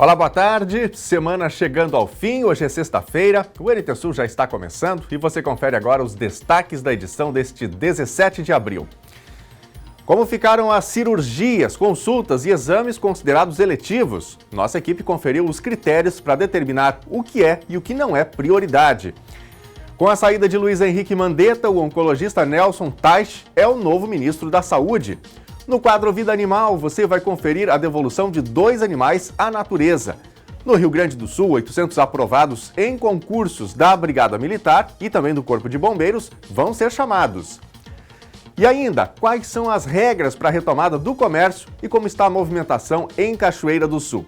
Olá, boa tarde. Semana chegando ao fim, hoje é sexta-feira, o NT Sul já está começando e você confere agora os destaques da edição deste 17 de abril. Como ficaram as cirurgias, consultas e exames considerados eletivos? Nossa equipe conferiu os critérios para determinar o que é e o que não é prioridade. Com a saída de Luiz Henrique Mandetta, o oncologista Nelson Teich é o novo ministro da Saúde. No quadro Vida Animal, você vai conferir a devolução de 2 animais à natureza. No Rio Grande do Sul, 800 aprovados em concursos da Brigada Militar e também do Corpo de Bombeiros vão ser chamados. E ainda, quais são as regras para a retomada do comércio e como está a movimentação em Cachoeira do Sul?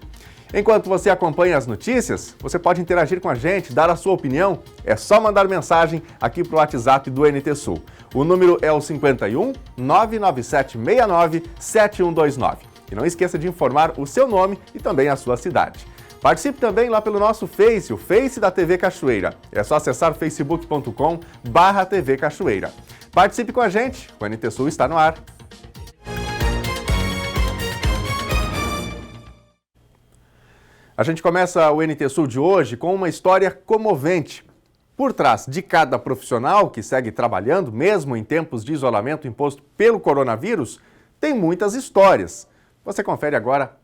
Enquanto você acompanha as notícias, você pode interagir com a gente, dar a sua opinião. É só mandar mensagem aqui para o WhatsApp do NT Sul. O número é o 51 99769 7129. E não esqueça de informar o seu nome e também a sua cidade. Participe também lá pelo nosso Face, o Face da TV Cachoeira. É só acessar facebook.com/TV Cachoeira. Participe com a gente, o NT Sul está no ar. A gente começa o NT Sul de hoje com uma história comovente. Por trás de cada profissional que segue trabalhando, mesmo em tempos de isolamento imposto pelo coronavírus, tem muitas histórias. Você confere agora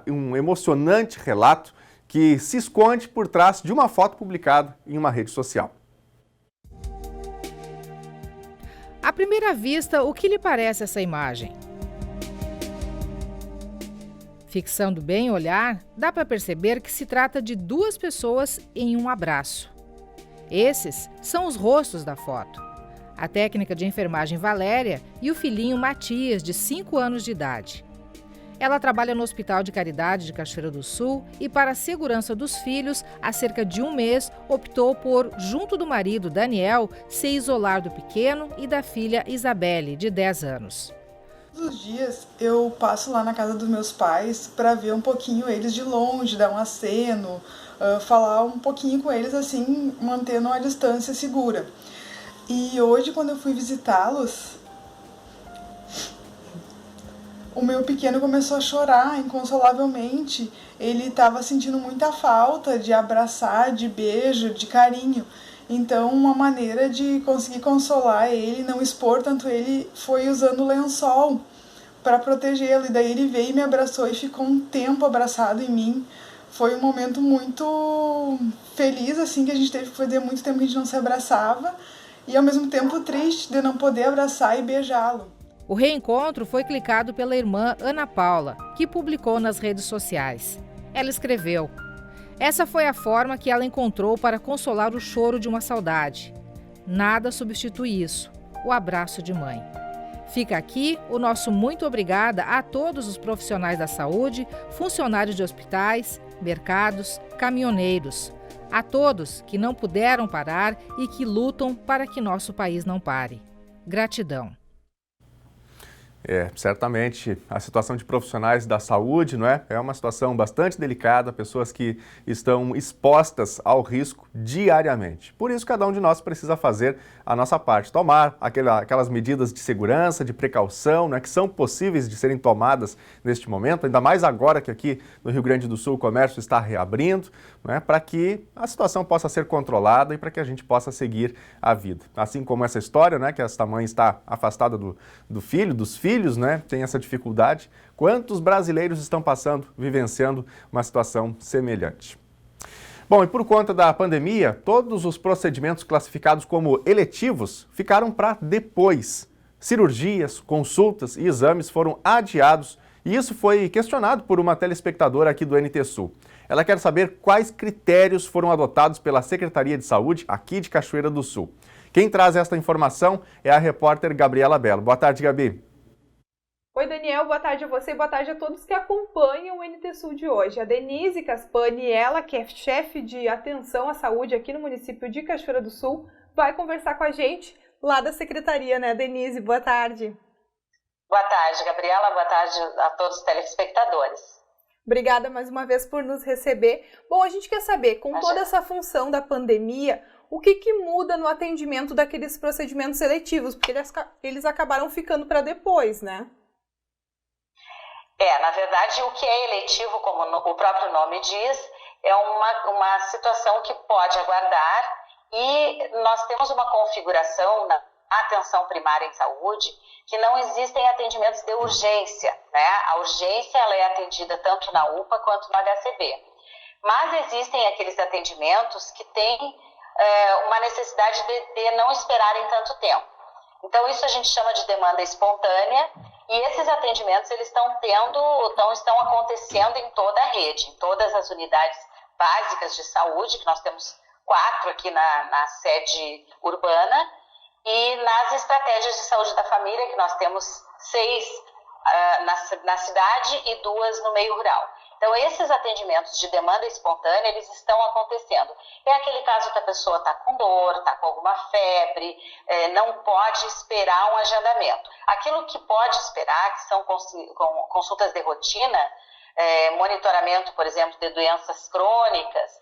um emocionante relato que se esconde por trás de uma foto publicada em uma rede social. À primeira vista, o que lhe parece essa imagem? Fixando bem o olhar, dá para perceber que se trata de 2 pessoas em um abraço. Esses são os rostos da foto. A técnica de enfermagem Valéria e o filhinho Matias, de 5 anos de idade. Ela trabalha no Hospital de Caridade de Cachoeira do Sul e, para a segurança dos filhos, há cerca de 1 mês, optou por, junto do marido Daniel, se isolar do pequeno e da filha Isabelle, de 10 anos. Todos os dias eu passo lá na casa dos meus pais para ver um pouquinho eles de longe, dar um aceno, falar um pouquinho com eles assim, mantendo uma distância segura. E hoje, quando eu fui visitá-los, o meu pequeno começou a chorar inconsolavelmente. Ele estava sentindo muita falta de abraçar, de beijo, de carinho. Então, uma maneira de conseguir consolar ele, não expor tanto ele, foi usando o lençol para protegê-lo. E daí ele veio e me abraçou e ficou um tempo abraçado em mim. Foi um momento muito feliz, assim, que a gente teve que fazer muito tempo que a gente não se abraçava. E ao mesmo tempo triste de não poder abraçar e beijá-lo. O reencontro foi clicado pela irmã Ana Paula, que publicou nas redes sociais. Ela escreveu: "Essa foi a forma que ela encontrou para consolar o choro de uma saudade. Nada substitui isso, o abraço de mãe." Fica aqui o nosso muito obrigada a todos os profissionais da saúde, funcionários de hospitais, mercados, caminhoneiros. A todos que não puderam parar e que lutam para que nosso país não pare. Gratidão. Certamente a situação de profissionais da saúde, não é? É uma situação bastante delicada, pessoas que estão expostas ao risco diariamente. Por isso, cada um de nós precisa fazer a nossa parte, tomar aquelas medidas de segurança, de precaução, né, que são possíveis de serem tomadas neste momento, ainda mais agora que aqui no Rio Grande do Sul o comércio está reabrindo, né, para que a situação possa ser controlada e para que a gente possa seguir a vida. Assim como essa história, né, que esta mãe está afastada do filho, dos filhos, né, tem essa dificuldade. Quantos brasileiros estão vivenciando uma situação semelhante? Bom, e por conta da pandemia, todos os procedimentos classificados como eletivos ficaram para depois. Cirurgias, consultas e exames foram adiados e isso foi questionado por uma telespectadora aqui do NT Sul. Ela quer saber quais critérios foram adotados pela Secretaria de Saúde aqui de Cachoeira do Sul. Quem traz esta informação é a repórter Gabriela Bello. Boa tarde, Gabi. Oi, Daniel, boa tarde a você e boa tarde a todos que acompanham o NT Sul de hoje. A Denise Caspani, ela que é chefe de atenção à saúde aqui no município de Cachoeira do Sul, vai conversar com a gente lá da secretaria, né? Denise, boa tarde. Boa tarde, Gabriela, boa tarde a todos os telespectadores. Obrigada mais uma vez por nos receber. Bom, a gente quer saber, com toda essa função da pandemia, o que muda no atendimento daqueles procedimentos seletivos? Porque eles acabaram ficando para depois, né? Na verdade, o que é eletivo, como o próprio nome diz, é uma situação que pode aguardar, e nós temos uma configuração na atenção primária em saúde que não existem atendimentos de urgência, né? A urgência ela é atendida tanto na UPA quanto no HCB. Mas existem aqueles atendimentos que têm uma necessidade de não esperarem tanto tempo. Então, isso a gente chama de demanda espontânea, e esses atendimentos eles estão acontecendo em toda a rede, em todas as unidades básicas de saúde, que nós temos 4 aqui na sede urbana, e nas estratégias de saúde da família, que nós temos 6 na cidade e 2 no meio rural. Então, esses atendimentos de demanda espontânea, eles estão acontecendo. É aquele caso que a pessoa está com dor, está com alguma febre, não pode esperar um agendamento. Aquilo que pode esperar, que são consultas de rotina, monitoramento, por exemplo, de doenças crônicas,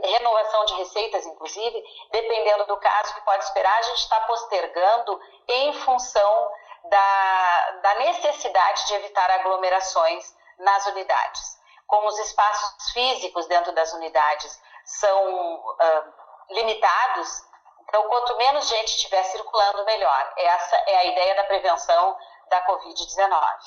renovação de receitas, inclusive, dependendo do caso que pode esperar, a gente está postergando em função da necessidade de evitar aglomerações nas unidades. Como os espaços físicos dentro das unidades são limitados, então quanto menos gente estiver circulando, melhor. Essa é a ideia da prevenção da Covid-19.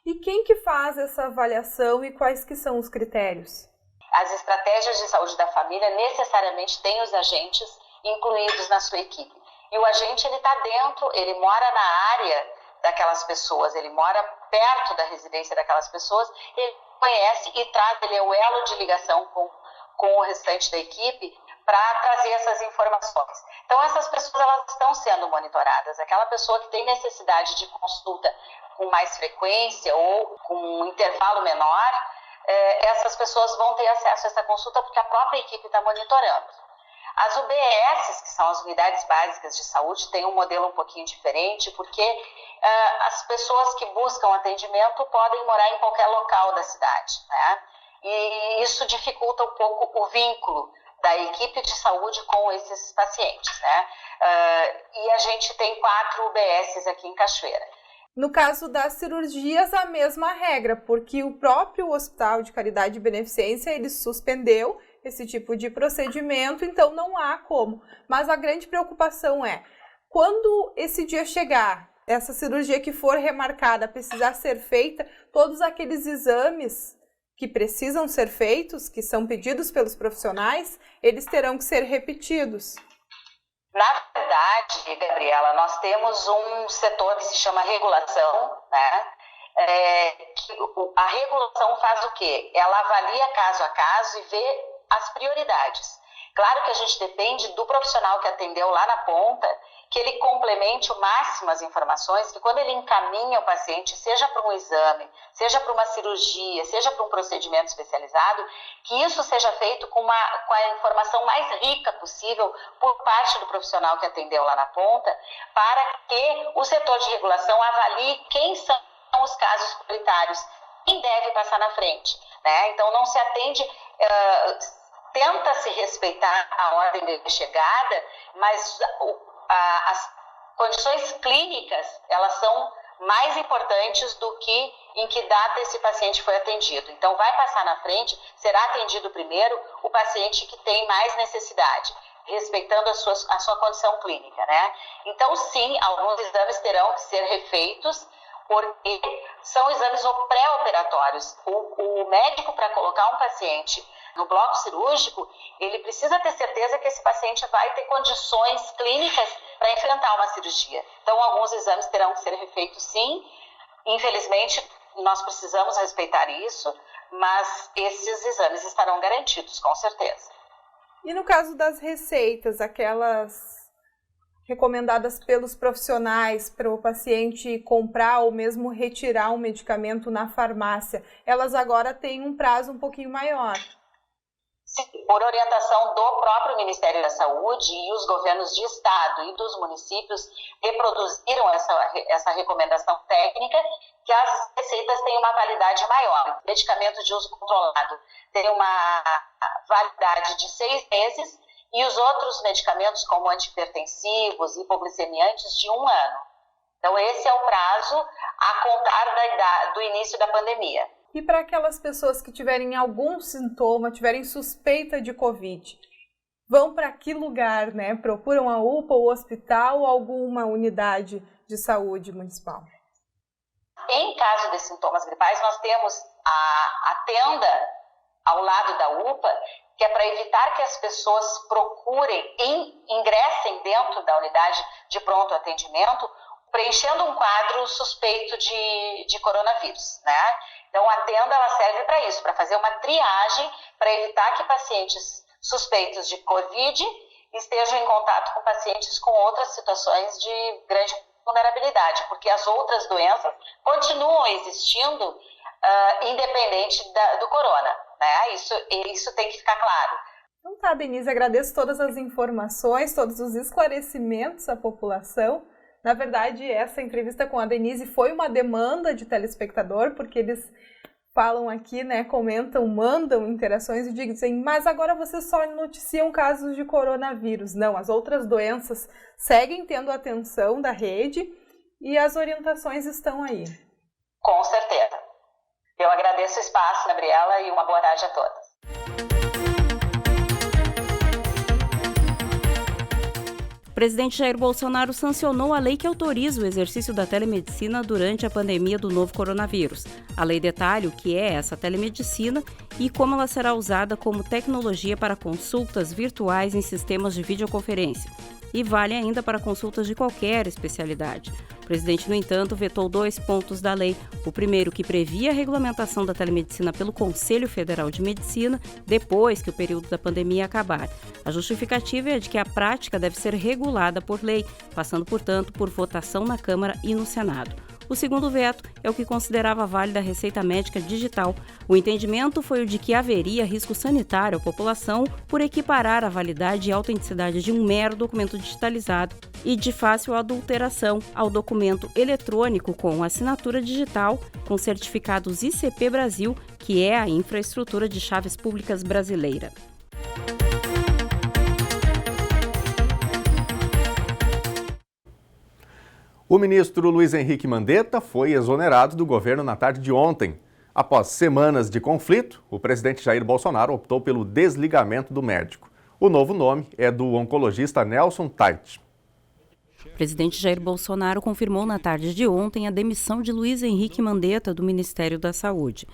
E quem que faz essa avaliação e quais que são os critérios? As estratégias de saúde da família necessariamente têm os agentes incluídos na sua equipe. E o agente ele está dentro, ele mora na área daquelas pessoas, ele mora perto da residência daquelas pessoas, ele conhece e traz, ele é o elo de ligação com o restante da equipe para trazer essas informações. Então, essas pessoas elas estão sendo monitoradas. Aquela pessoa que tem necessidade de consulta com mais frequência ou com um intervalo menor, essas pessoas vão ter acesso a essa consulta porque a própria equipe está monitorando. As UBSs, que são as Unidades Básicas de Saúde, têm um modelo um pouquinho diferente, porque as pessoas que buscam atendimento podem morar em qualquer local da cidade, né? E isso dificulta um pouco o vínculo da equipe de saúde com esses pacientes, né? E a gente tem 4 UBSs aqui em Cachoeira. No caso das cirurgias, a mesma regra, porque o próprio Hospital de Caridade e Beneficência, ele suspendeu esse tipo de procedimento, então não há como. Mas a grande preocupação é, quando esse dia chegar, essa cirurgia que for remarcada, precisar ser feita, todos aqueles exames que precisam ser feitos, que são pedidos pelos profissionais, eles terão que ser repetidos. Na verdade, Gabriela, nós temos um setor que se chama regulação, né? A regulação faz o quê? Ela avalia caso a caso e vê as prioridades. Claro que a gente depende do profissional que atendeu lá na ponta, que ele complemente o máximo as informações, que quando ele encaminha o paciente, seja para um exame, seja para uma cirurgia, seja para um procedimento especializado, que isso seja feito com a informação mais rica possível por parte do profissional que atendeu lá na ponta, para que o setor de regulação avalie quem são os casos prioritários, quem deve passar na frente, né? Então não se atende... Tenta-se respeitar a ordem de chegada, mas as condições clínicas, elas são mais importantes do que em que data esse paciente foi atendido. Então, vai passar na frente, será atendido primeiro o paciente que tem mais necessidade, respeitando a sua condição clínica, né? Então, sim, alguns exames terão que ser refeitos, porque são exames pré-operatórios. O médico, para colocar um paciente no bloco cirúrgico, ele precisa ter certeza que esse paciente vai ter condições clínicas para enfrentar uma cirurgia. Então, alguns exames terão que ser refeitos, sim. Infelizmente, nós precisamos respeitar isso, mas esses exames estarão garantidos, com certeza. E no caso das receitas, aquelas recomendadas pelos profissionais para o paciente comprar ou mesmo retirar um medicamento na farmácia, elas agora têm um prazo um pouquinho maior. Sim, por orientação do próprio Ministério da Saúde, e os governos de estado e dos municípios reproduziram essa recomendação técnica, que as receitas têm uma validade maior. O medicamento de uso controlado tem uma validade de 6 meses, e os outros medicamentos, como antihipertensivos e hipoglicemiantes, de 1 ano. Então, esse é o prazo a contar do início da pandemia. E para aquelas pessoas que tiverem algum sintoma, tiverem suspeita de Covid, vão para que lugar, né? Procuram a UPA, o hospital ou alguma unidade de saúde municipal? Em caso de sintomas gripais, nós temos a tenda ao lado da UPA, que é para evitar que as pessoas ingressem dentro da unidade de pronto atendimento, preenchendo um quadro suspeito de coronavírus, né? Então, a tenda ela serve para isso, para fazer uma triagem, para evitar que pacientes suspeitos de Covid estejam em contato com pacientes com outras situações de grande vulnerabilidade, porque as outras doenças continuam existindo independente do corona, né? Isso tem que ficar claro. Então tá, Denise, agradeço todas as informações, todos os esclarecimentos à população. Na verdade, essa entrevista com a Denise foi uma demanda de telespectador, porque eles falam aqui, né, comentam, mandam interações e dizem, mas agora vocês só noticiam casos de coronavírus. Não, as outras doenças seguem tendo atenção da rede e as orientações estão aí. Com certeza. Eu agradeço o espaço, Gabriela, e uma boa tarde a todos. O presidente Jair Bolsonaro sancionou a lei que autoriza o exercício da telemedicina durante a pandemia do novo coronavírus. A lei detalha o que é essa telemedicina e como ela será usada como tecnologia para consultas virtuais em sistemas de videoconferência. E vale ainda para consultas de qualquer especialidade. O presidente, no entanto, vetou 2 pontos da lei. O primeiro, que previa a regulamentação da telemedicina pelo Conselho Federal de Medicina, depois que o período da pandemia acabar. A justificativa é de que a prática deve ser regulada por lei, passando, portanto, por votação na Câmara e no Senado. O segundo veto é o que considerava válida a receita médica digital. O entendimento foi o de que haveria risco sanitário à população por equiparar a validade e autenticidade de um mero documento digitalizado e de fácil adulteração ao documento eletrônico com assinatura digital com certificados ICP Brasil, que é a infraestrutura de chaves públicas brasileira. O ministro Luiz Henrique Mandetta foi exonerado do governo na tarde de ontem. Após semanas de conflito, o presidente Jair Bolsonaro optou pelo desligamento do médico. O novo nome é do oncologista Nelson Tait. O presidente Jair Bolsonaro confirmou na tarde de ontem a demissão de Luiz Henrique Mandetta do Ministério da Saúde.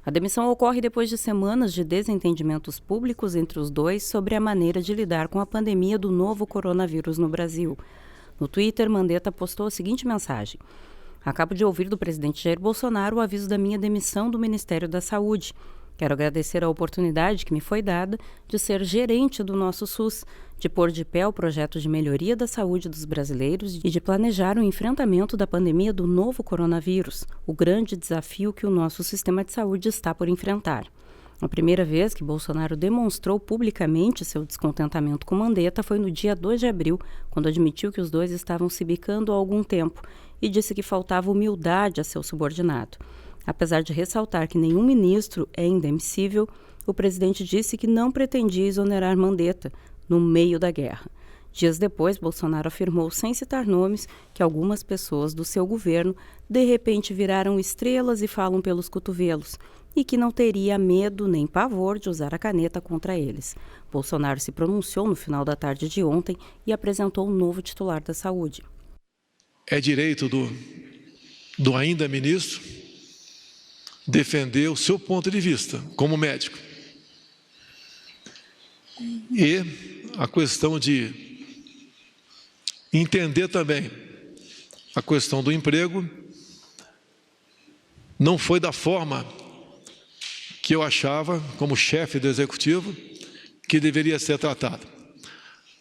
A demissão ocorre depois de semanas de desentendimentos públicos entre os dois sobre a maneira de lidar com a pandemia do novo coronavírus no Brasil. No Twitter, Mandetta postou a seguinte mensagem: acabo de ouvir do presidente Jair Bolsonaro o aviso da minha demissão do Ministério da Saúde. Quero agradecer a oportunidade que me foi dada de ser gerente do nosso SUS, de pôr de pé o projeto de melhoria da saúde dos brasileiros e de planejar o enfrentamento da pandemia do novo coronavírus, o grande desafio que o nosso sistema de saúde está por enfrentar. A primeira vez que Bolsonaro demonstrou publicamente seu descontentamento com Mandetta foi no dia 2 de abril, quando admitiu que os dois estavam se bicando há algum tempo e disse que faltava humildade a seu subordinado. Apesar de ressaltar que nenhum ministro é indemissível, o presidente disse que não pretendia exonerar Mandetta no meio da guerra. Dias depois, Bolsonaro afirmou, sem citar nomes, que algumas pessoas do seu governo de repente viraram estrelas e falam pelos cotovelos, e que não teria medo nem pavor de usar a caneta contra eles. Bolsonaro se pronunciou no final da tarde de ontem e apresentou um novo titular da Saúde. É direito do ainda ministro defender o seu ponto de vista como médico. E a questão de entender também a questão do emprego não foi da forma que eu achava, como chefe do Executivo, que deveria ser tratado.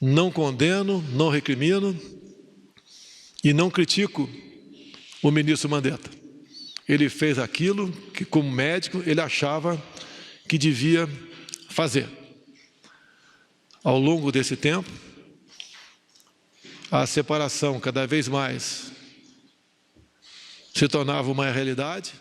Não condeno, não recrimino e não critico o ministro Mandetta. Ele fez aquilo que, como médico, ele achava que devia fazer. Ao longo desse tempo, a separação cada vez mais se tornava uma realidade.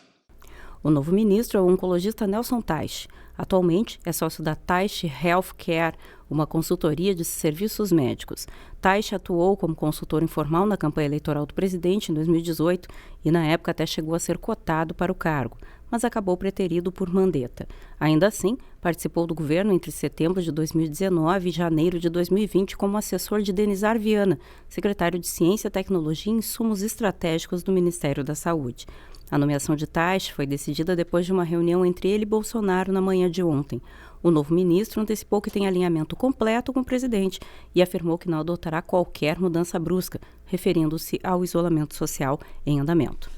O novo ministro é o oncologista Nelson Tait. Atualmente é sócio da Taish Healthcare, uma consultoria de serviços médicos. Taish atuou como consultor informal na campanha eleitoral do presidente em 2018 e na época até chegou a ser cotado para o cargo, mas acabou preterido por Mandetta. Ainda assim, participou do governo entre setembro de 2019 e janeiro de 2020 como assessor de Denizar Viana, secretário de Ciência, Tecnologia e Insumos Estratégicos do Ministério da Saúde. A nomeação de Taish foi decidida depois de uma reunião entre ele e Bolsonaro na manhã de ontem. O novo ministro antecipou que tem alinhamento completo com o presidente e afirmou que não adotará qualquer mudança brusca, referindo-se ao isolamento social em andamento.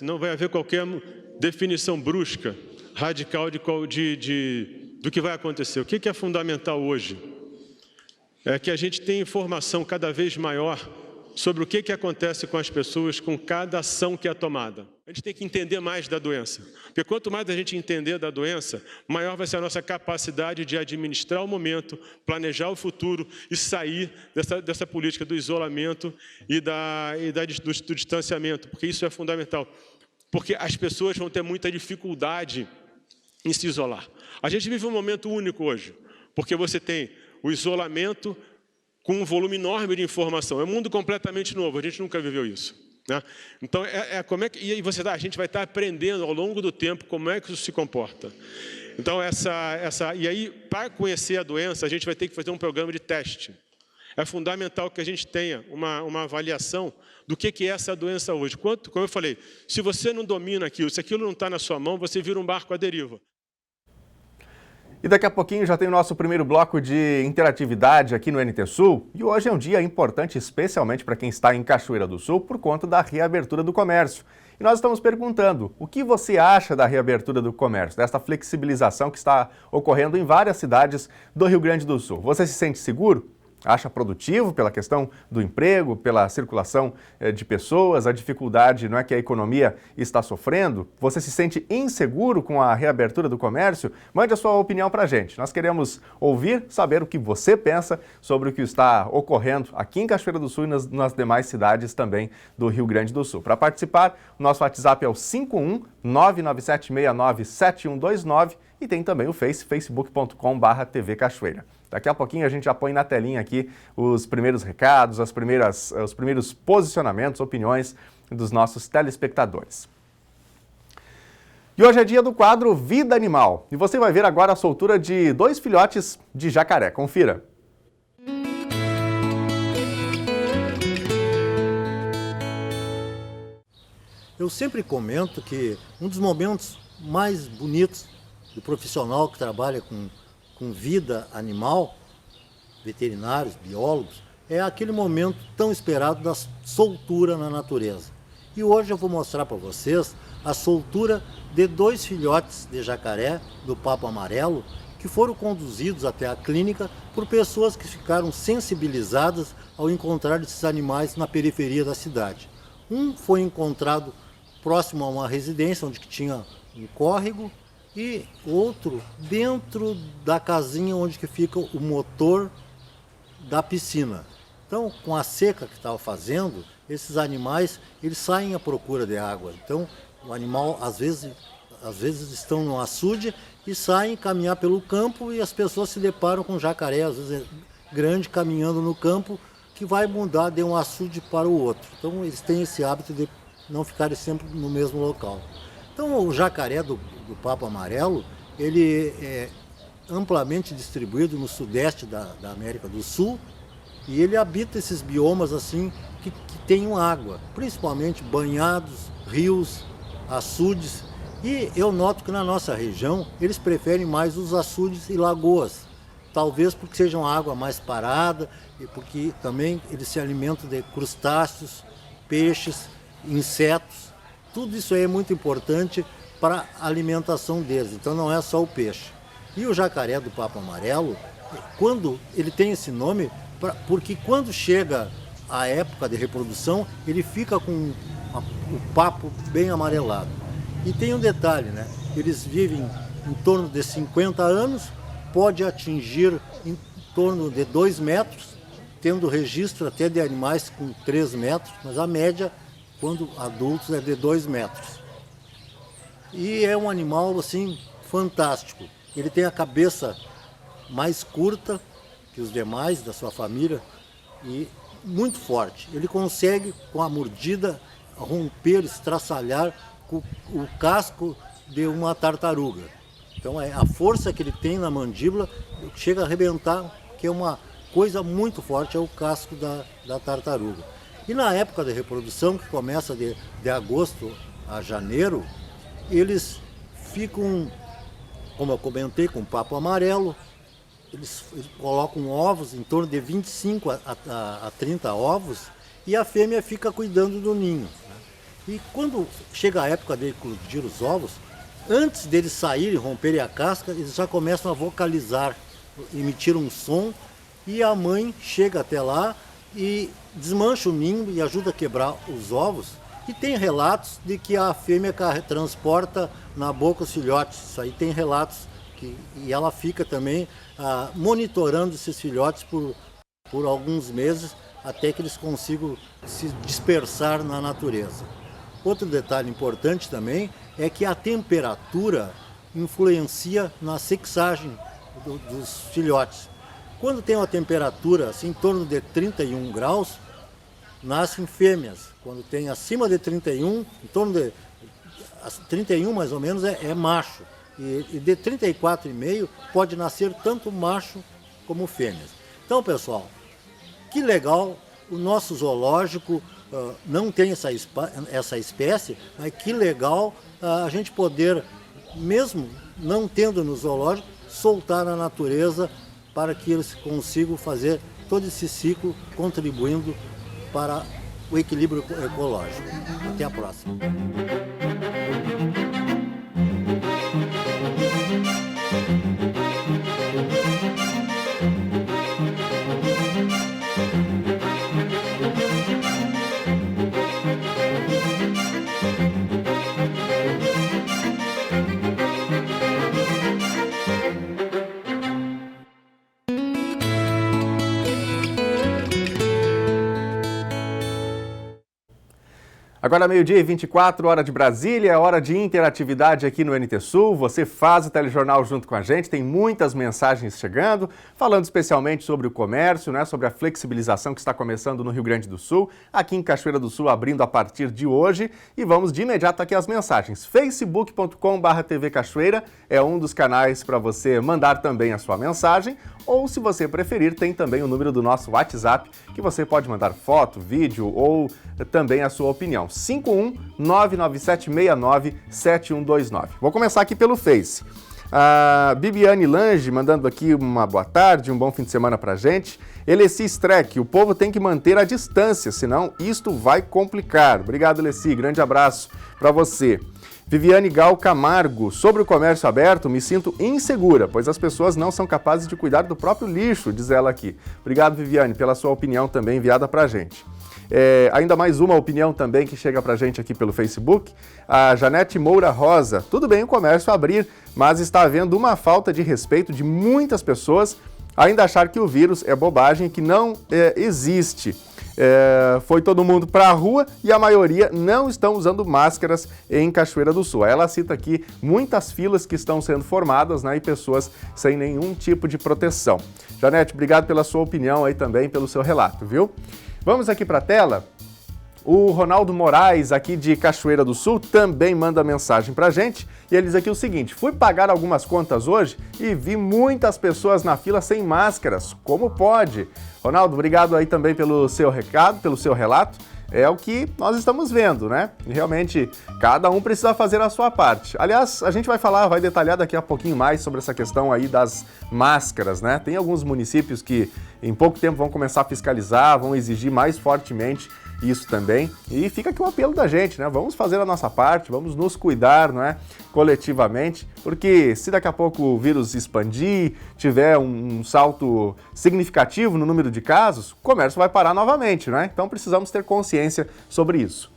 Não vai haver qualquer definição brusca, radical do que vai acontecer. O que é fundamental hoje é que a gente tenha informação cada vez maior sobre o que acontece com as pessoas com cada ação que é tomada. A gente tem que entender mais da doença, porque quanto mais a gente entender da doença, maior vai ser a nossa capacidade de administrar o momento, planejar o futuro e sair dessa política do isolamento e do distanciamento, porque isso é fundamental, porque as pessoas vão ter muita dificuldade em se isolar. A gente vive um momento único hoje, porque você tem o isolamento com um volume enorme de informação. É um mundo completamente novo, a gente nunca viveu isso, né? Então, como é que, e a gente vai estar aprendendo ao longo do tempo como é que isso se comporta. Então, e aí, para conhecer a doença, a gente vai ter que fazer um programa de teste. É fundamental que a gente tenha uma avaliação do que é essa doença hoje. Como eu falei, se você não domina aquilo, se aquilo não está na sua mão, você vira um barco à deriva. E daqui a pouquinho já tem o nosso primeiro bloco de interatividade aqui no NT Sul. E hoje é um dia importante, especialmente para quem está em Cachoeira do Sul, por conta da reabertura do comércio. E nós estamos perguntando, o que você acha da reabertura do comércio, desta flexibilização que está ocorrendo em várias cidades do Rio Grande do Sul? Você se sente seguro? Acha produtivo pela questão do emprego, pela circulação de pessoas, a dificuldade, não é, que a economia está sofrendo? Você se sente inseguro com a reabertura do comércio? Mande a sua opinião para a gente. Nós queremos ouvir, saber o que você pensa sobre o que está ocorrendo aqui em Cachoeira do Sul e nas demais cidades também do Rio Grande do Sul. Para participar, o nosso WhatsApp é o 51 99769 7129 e tem também o facebook.com/TV Cachoeira. Daqui a pouquinho a gente já põe na telinha aqui os primeiros recados, os primeiros posicionamentos, opiniões dos nossos telespectadores. E hoje é dia do quadro Vida Animal. E você vai ver agora a soltura de 2 filhotes de jacaré. Confira. Eu sempre comento que um dos momentos mais bonitos do profissional que trabalha com vida animal, veterinários, biólogos, é aquele momento tão esperado da soltura na natureza. E hoje eu vou mostrar para vocês a soltura de 2 filhotes de jacaré do papo amarelo que foram conduzidos até a clínica por pessoas que ficaram sensibilizadas ao encontrar esses animais na periferia da cidade. Um foi encontrado próximo a uma residência onde tinha um córrego, e outro dentro da casinha onde que fica o motor da piscina. Então, com a seca que estava fazendo, esses animais eles saem à procura de água. Então, o animal às vezes estão no açude e saem caminhar pelo campo e as pessoas se deparam com um jacaré, às vezes grande, caminhando no campo, que vai mudar de um açude para o outro. Então, eles têm esse hábito de não ficarem sempre no mesmo local. Então, o jacaré do papo amarelo, ele é amplamente distribuído no sudeste da América do Sul e ele habita esses biomas assim que tenham água, principalmente banhados, rios, açudes. E eu noto que na nossa região eles preferem mais os açudes e lagoas, talvez porque sejam água mais parada e porque também eles se alimentam de crustáceos, peixes, insetos. Tudo isso aí é muito importante para a alimentação deles, então não é só o peixe. E o jacaré do papo amarelo, quando ele tem esse nome, porque quando chega a época de reprodução, ele fica com o papo bem amarelado. E tem um detalhe, né? Eles vivem em torno de 50 anos, pode atingir em torno de 2 metros, tendo registro até de animais com 3 metros, mas a média, quando adultos, é de 2 metros. E é um animal, assim, fantástico. ele tem a cabeça mais curta que os demais da sua família e muito forte. Ele consegue, com a mordida, romper, estraçalhar o casco de uma tartaruga. Então a força que ele tem na mandíbula chega a arrebentar, que é uma coisa muito forte, é o casco da tartaruga. E na época de reprodução, que começa de agosto a janeiro, eles ficam, como eu comentei, com papo amarelo. Eles colocam ovos, em torno de 25 a 30 ovos, e a fêmea fica cuidando do ninho. E quando chega a época de eclodir os ovos, antes deles saírem e romperem a casca, eles já começam a vocalizar, emitir um som, e a mãe chega até lá e desmancha o ninho e ajuda a quebrar os ovos. E tem relatos de que a fêmea transporta na boca os filhotes. Isso aí tem relatos. E ela fica também monitorando esses filhotes por alguns meses, até que eles consigam se dispersar na natureza. Outro detalhe importante também é que a temperatura influencia na sexagem dos filhotes. Quando tem uma temperatura assim, em torno de 31 graus, nascem fêmeas. Quando tem acima de 31, em torno de 31 mais ou menos é macho. E de 34,5 pode nascer tanto macho como fêmeas. Então, pessoal, que legal, o nosso zoológico não tem essa espécie, mas que legal a gente poder, mesmo não tendo no zoológico, soltar na natureza para que eles consigam fazer todo esse ciclo contribuindo para o equilíbrio ecológico. Até a próxima. Agora meio-dia e 24, hora de Brasília, hora de interatividade aqui no NT Sul. Você faz o telejornal junto com a gente, tem muitas mensagens chegando, falando especialmente sobre o comércio, né, sobre a flexibilização que está começando no Rio Grande do Sul, aqui em Cachoeira do Sul, abrindo a partir de hoje. E vamos de imediato aqui as mensagens. facebook.com/TV Cachoeira é um dos canais para você mandar também a sua mensagem, ou se você preferir, tem também o número do nosso WhatsApp, que você pode mandar foto, vídeo ou também a sua opinião. 51997697129. Vou começar aqui pelo Face. A Bibiane Lange mandando aqui uma boa tarde, um bom fim de semana pra gente. Eleci Streck, o povo tem que manter a distância, senão isto vai complicar. Obrigado, Eleci, grande abraço para você. Viviane Gal Camargo, sobre o comércio aberto, me sinto insegura, pois as pessoas não são capazes de cuidar do próprio lixo, diz ela aqui. Obrigado, Viviane, pela sua opinião também enviada pra gente. Ainda mais uma opinião também que chega pra gente aqui pelo Facebook. A Janete Moura Rosa. Tudo bem o comércio abrir, mas está havendo uma falta de respeito de muitas pessoas ainda achar que o vírus é bobagem, que não existe. Foi todo mundo para a rua e a maioria não estão usando máscaras em Cachoeira do Sul. Ela cita aqui muitas filas que estão sendo formadas, né, e pessoas sem nenhum tipo de proteção. Janete, obrigado pela sua opinião aí também, pelo seu relato, viu? Vamos aqui para a tela. O Ronaldo Moraes, aqui de Cachoeira do Sul, também manda mensagem pra gente. E ele diz aqui o seguinte: fui pagar algumas contas hoje e vi muitas pessoas na fila sem máscaras. Como pode? Ronaldo, obrigado aí também pelo seu recado, pelo seu relato. É o que nós estamos vendo, né? E realmente, cada um precisa fazer a sua parte. Aliás, a gente vai detalhar daqui a pouquinho mais sobre essa questão aí das máscaras, né? Tem alguns municípios que em pouco tempo vão começar a fiscalizar, vão exigir mais fortemente isso também. E fica aqui o apelo da gente, né? Vamos fazer a nossa parte, vamos nos cuidar, não é? Coletivamente, porque se daqui a pouco o vírus expandir, tiver um salto significativo no número de casos, o comércio vai parar novamente, né? Então precisamos ter consciência sobre isso.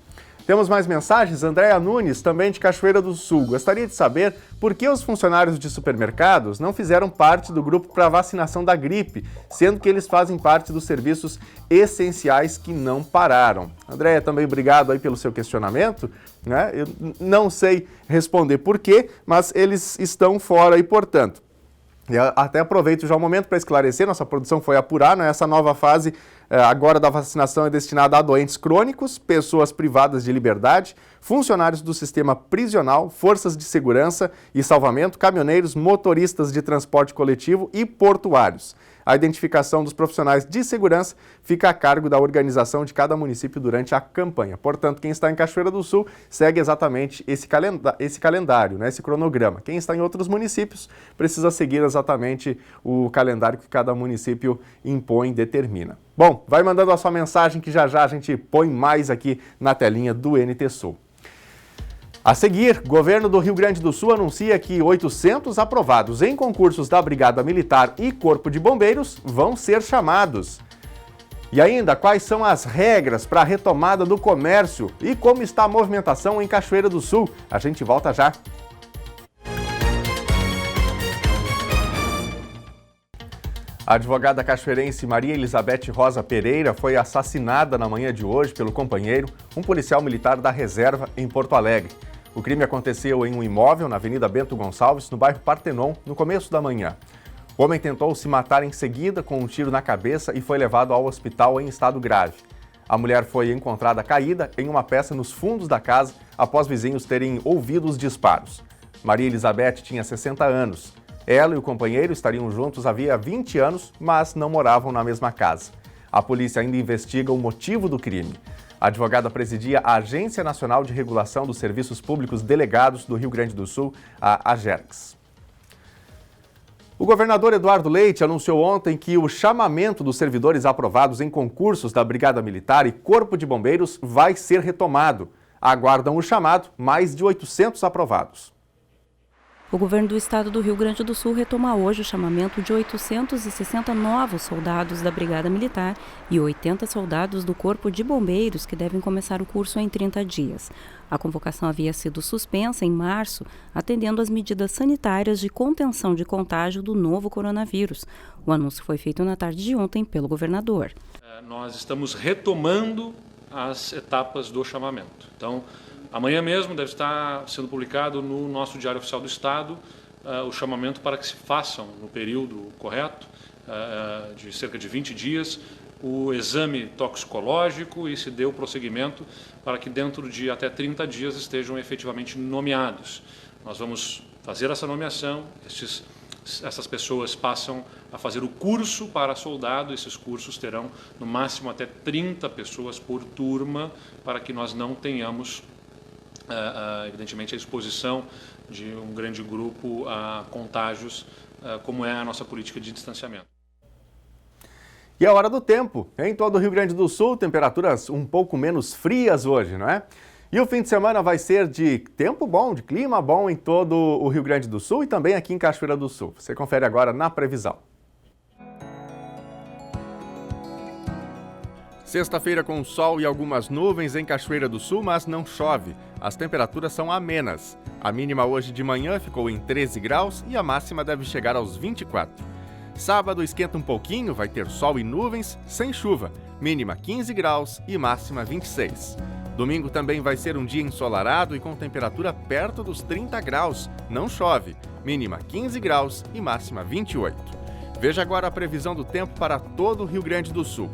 Temos mais mensagens. Andréa Nunes, também de Cachoeira do Sul. Gostaria de saber por que os funcionários de supermercados não fizeram parte do grupo para vacinação da gripe, sendo que eles fazem parte dos serviços essenciais que não pararam. Andréa, também obrigado aí pelo seu questionamento, né? Eu não sei responder por quê, mas eles estão fora e, portanto, E até aproveito já o momento para esclarecer, nossa produção foi apurar, né? Essa nova fase agora da vacinação é destinada a doentes crônicos, pessoas privadas de liberdade, funcionários do sistema prisional, forças de segurança e salvamento, caminhoneiros, motoristas de transporte coletivo e portuários. A identificação dos profissionais de segurança fica a cargo da organização de cada município durante a campanha. Portanto, quem está em Cachoeira do Sul segue exatamente esse calendário, né, esse cronograma. Quem está em outros municípios precisa seguir exatamente o calendário que cada município impõe e determina. Bom, vai mandando a sua mensagem que já a gente põe mais aqui na telinha do NT Sul. A seguir, o governo do Rio Grande do Sul anuncia que 800 aprovados em concursos da Brigada Militar e Corpo de Bombeiros vão ser chamados. E ainda, quais são as regras para a retomada do comércio e como está a movimentação em Cachoeira do Sul? A gente volta já. A advogada cachoeirense Maria Elizabeth Rosa Pereira foi assassinada na manhã de hoje pelo companheiro, um policial militar da reserva em Porto Alegre. O crime aconteceu em um imóvel na Avenida Bento Gonçalves, no bairro Partenon, no começo da manhã. O homem tentou se matar em seguida com um tiro na cabeça e foi levado ao hospital em estado grave. A mulher foi encontrada caída em uma peça nos fundos da casa após vizinhos terem ouvido os disparos. Maria Elizabeth tinha 60 anos. Ela e o companheiro estariam juntos havia 20 anos, mas não moravam na mesma casa. A polícia ainda investiga o motivo do crime. A advogada presidia a Agência Nacional de Regulação dos Serviços Públicos Delegados do Rio Grande do Sul, a AGERGS. O governador Eduardo Leite anunciou ontem que o chamamento dos servidores aprovados em concursos da Brigada Militar e Corpo de Bombeiros vai ser retomado. Aguardam o chamado mais de 800 aprovados. O governo do estado do Rio Grande do Sul retoma hoje o chamamento de 860 novos soldados da Brigada Militar e 80 soldados do Corpo de Bombeiros que devem começar o curso em 30 dias. A convocação havia sido suspensa em março, atendendo às medidas sanitárias de contenção de contágio do novo coronavírus. O anúncio foi feito na tarde de ontem pelo governador. Nós estamos retomando as etapas do chamamento. Então, amanhã mesmo deve estar sendo publicado no nosso Diário Oficial do Estado o chamamento para que se façam, no período correto, de cerca de 20 dias, o exame toxicológico e se dê o prosseguimento para que dentro de até 30 dias estejam efetivamente nomeados. Nós vamos fazer essa nomeação, essas pessoas passam a fazer o curso para soldado, esses cursos terão no máximo até 30 pessoas por turma, para que nós não tenhamos evidentemente a exposição de um grande grupo a contágios, como é a nossa política de distanciamento. E a hora do tempo. Em todo o Rio Grande do Sul, temperaturas um pouco menos frias hoje, não é? E o fim de semana vai ser de tempo bom, de clima bom em todo o Rio Grande do Sul e também aqui em Cachoeira do Sul. Você confere agora na previsão. Sexta-feira com sol e algumas nuvens em Cachoeira do Sul, mas não chove. As temperaturas são amenas. A mínima hoje de manhã ficou em 13 graus e a máxima deve chegar aos 24. Sábado esquenta um pouquinho, vai ter sol e nuvens, sem chuva. Mínima 15 graus e máxima 26. Domingo também vai ser um dia ensolarado e com temperatura perto dos 30 graus. Não chove. Mínima 15 graus e máxima 28. Veja agora a previsão do tempo para todo o Rio Grande do Sul.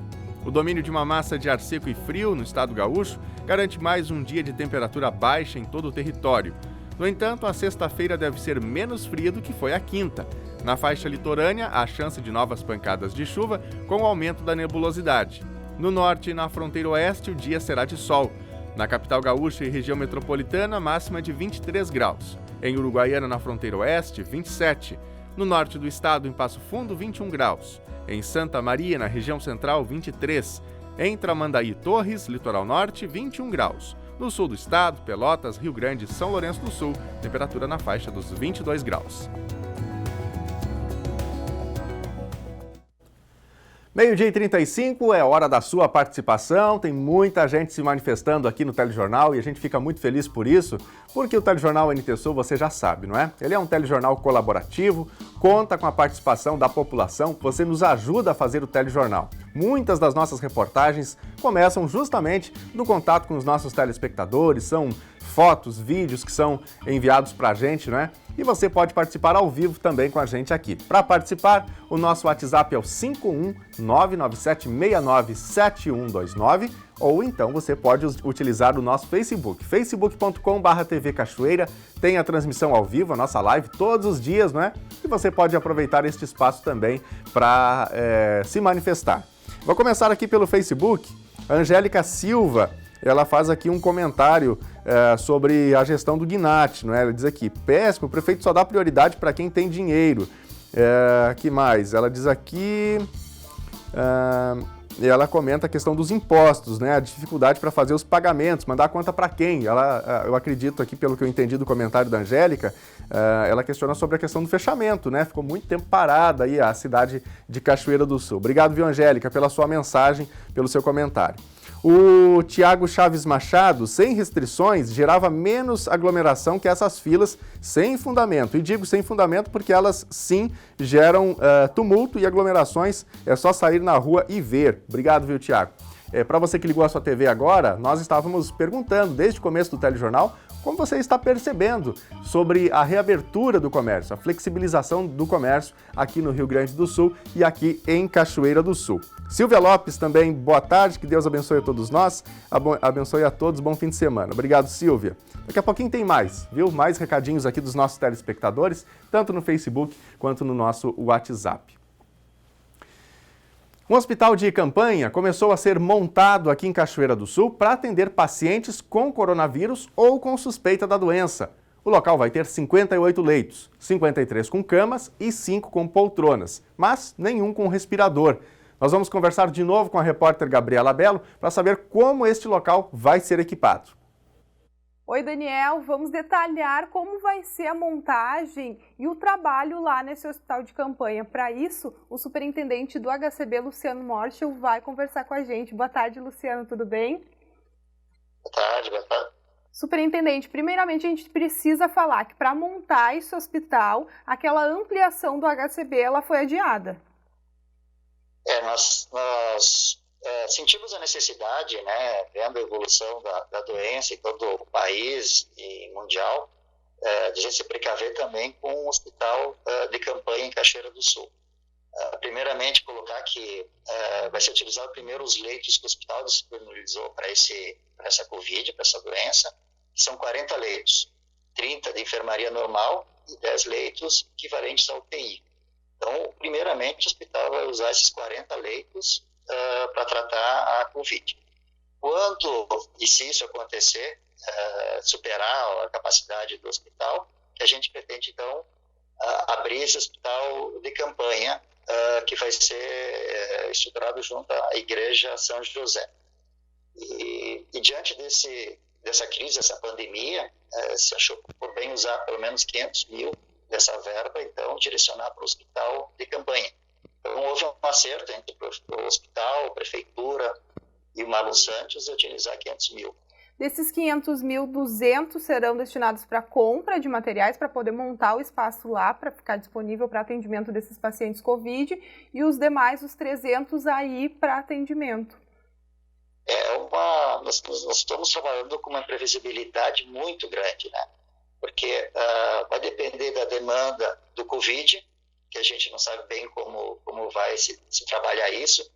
O domínio de uma massa de ar seco e frio no estado gaúcho garante mais um dia de temperatura baixa em todo o território. No entanto, a sexta-feira deve ser menos fria do que foi a quinta. Na faixa litorânea, há chance de novas pancadas de chuva com o aumento da nebulosidade. No norte e na fronteira oeste, o dia será de sol. Na capital gaúcha e região metropolitana, máxima de 23 graus. Em Uruguaiana, na fronteira oeste, 27. No norte do estado, em Passo Fundo, 21 graus. Em Santa Maria, na região central, 23. Em Tramandaí e Torres, litoral norte, 21 graus. No sul do estado, Pelotas, Rio Grande e São Lourenço do Sul, temperatura na faixa dos 22 graus. Meio-dia e 35, é hora da sua participação, tem muita gente se manifestando aqui no Telejornal e a gente fica muito feliz por isso, porque o Telejornal NT Sul você já sabe, não é? Ele é um telejornal colaborativo, conta com a participação da população, você nos ajuda a fazer o telejornal. Muitas das nossas reportagens começam justamente no contato com os nossos telespectadores, são fotos, vídeos que são enviados para a gente, né? E você pode participar ao vivo também com a gente aqui. Para participar, o nosso WhatsApp é o 51997697129, ou então você pode utilizar o nosso Facebook, facebook.com/TV Cachoeira. Tem a transmissão ao vivo, a nossa live, todos os dias, não é? E você pode aproveitar este espaço também para se manifestar. Vou começar aqui pelo Facebook. A Angélica Silva, ela faz aqui um comentário sobre a gestão do Gnat, não é? Ela diz aqui, péssimo, o prefeito só dá prioridade para quem tem dinheiro. Que mais? Ela diz aqui... ela comenta a questão dos impostos, né? A dificuldade para fazer os pagamentos, mandar a conta para quem? Eu acredito aqui, pelo que eu entendi do comentário da Angélica, ela questiona sobre a questão do fechamento, né? Ficou muito tempo parada aí a cidade de Cachoeira do Sul. Obrigado, viu, Angélica, pela sua mensagem, pelo seu comentário. O Tiago Chaves Machado, sem restrições, gerava menos aglomeração que essas filas sem fundamento. E digo sem fundamento porque elas, sim, geram tumulto e aglomerações. É só sair na rua e ver. Obrigado, viu, Tiago? Para você que ligou a sua TV agora, nós estávamos perguntando, desde o começo do telejornal, como você está percebendo sobre a reabertura do comércio, a flexibilização do comércio aqui no Rio Grande do Sul e aqui em Cachoeira do Sul. Silvia Lopes também, boa tarde, que Deus abençoe a todos nós, abençoe a todos, bom fim de semana. Obrigado, Silvia. Daqui a pouquinho tem mais, viu? Mais recadinhos aqui dos nossos telespectadores, tanto no Facebook quanto no nosso WhatsApp. Um hospital de campanha começou a ser montado aqui em Cachoeira do Sul para atender pacientes com coronavírus ou com suspeita da doença. O local vai ter 58 leitos, 53 com camas e 5 com poltronas, mas nenhum com respirador. Nós vamos conversar de novo com a repórter Gabriela Belo para saber como este local vai ser equipado. Oi, Daniel, vamos detalhar como vai ser a montagem e o trabalho lá nesse hospital de campanha. Para isso, o superintendente do HCB, Luciano Morschel, vai conversar com a gente. Boa tarde, Luciano, tudo bem? Boa tarde. Superintendente, primeiramente a gente precisa falar que para montar esse hospital, aquela ampliação do HCB ela foi adiada. Nós sentimos a necessidade, né, vendo a evolução da doença em todo o país e mundial, de a gente se precaver também com um hospital de campanha em Cachoeira do Sul. Primeiramente, colocar que vai ser utilizado primeiro os leitos que o hospital disponibilizou para essa Covid, para essa doença, que são 40 leitos, 30 de enfermaria normal e 10 leitos equivalentes à UTI. Então, primeiramente, o hospital vai usar esses 40 leitos para tratar a Covid. Quando, e se isso acontecer, superar a capacidade do hospital, que a gente pretende, então, abrir esse hospital de campanha, que vai ser estruturado junto à Igreja São José. E diante dessa crise, dessa pandemia, se achou por bem usar pelo menos 500 mil dessa verba, então, direcionar para o hospital de campanha. Então, houve um acerto entre o hospital, a prefeitura e o Marlon Santos de utilizar 500 mil. Desses 500 mil, 200 serão destinados para compra de materiais para poder montar o espaço lá, para ficar disponível para atendimento desses pacientes Covid, e os demais, os 300, aí para atendimento. Nós estamos trabalhando com uma previsibilidade muito grande, né? Porque vai depender da demanda do Covid, que a gente não sabe bem como vai se trabalhar isso,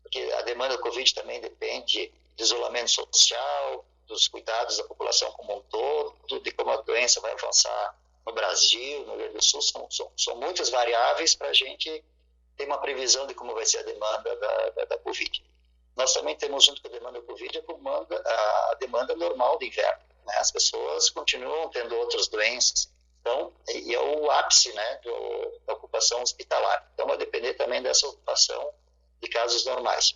porque a demanda do Covid também depende do isolamento social, dos cuidados da população como um todo, de como a doença vai avançar no Brasil, no Rio Grande do Sul. São muitas variáveis para a gente ter uma previsão de como vai ser a demanda da Covid. Nós também temos, junto com a demanda da Covid, a demanda normal do inverno, né? As pessoas continuam tendo outras doenças. Então, e é o ápice, né, da ocupação hospitalar. Então, vai depender também dessa ocupação de casos normais.